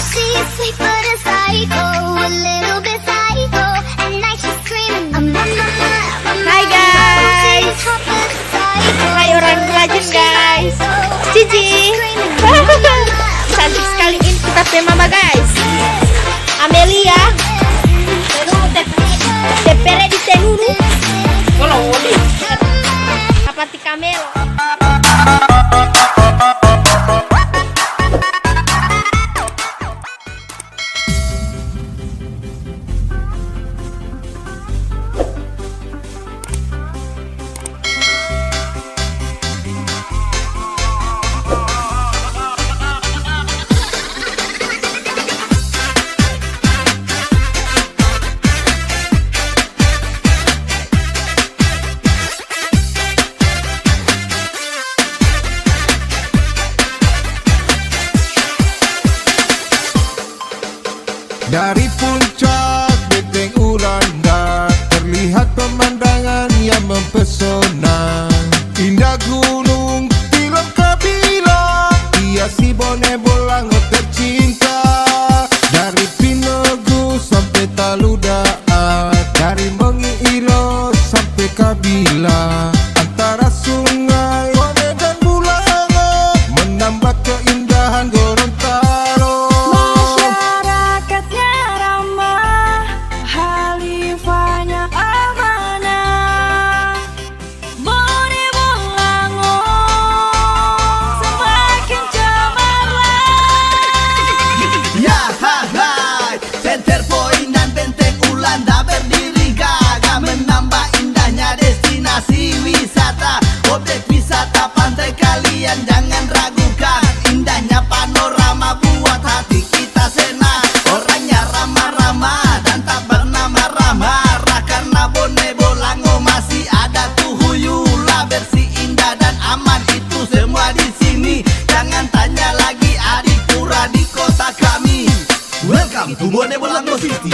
She's sweet but a psycho, a little bit psycho. At night she's screaming, I'm on my mind. Hai guys. She's hot but a psycho. Hai orang rajin guys. Cici. Cantik sekali ini kita punya mama guys. Amelia. Tepere di tenuru. Kalau wodi. Apa ti kamel? Dari puncak benteng Ulanda terlihat pemandangan yang mempesona. Indah gunung Tilom Kabila, hiasi Bone Bolango tercinta. Dari Pinegu sampai Taludaa, dari Mengiilo sampai Kabila. Antara sungai Bone dan Bulango menambah keindahan Gorontalo. Objek wisata pantai kalian jangan ragukan. Indahnya panorama buat hati kita senang. Orangnya ramah-ramah dan tak bernama ramah. Karena Bone Bolango masih ada tuh huyula. Bersih, indah dan aman itu semua di sini. Jangan tanya lagi Adipura di kota kami. Welcome to Bone Bolango City.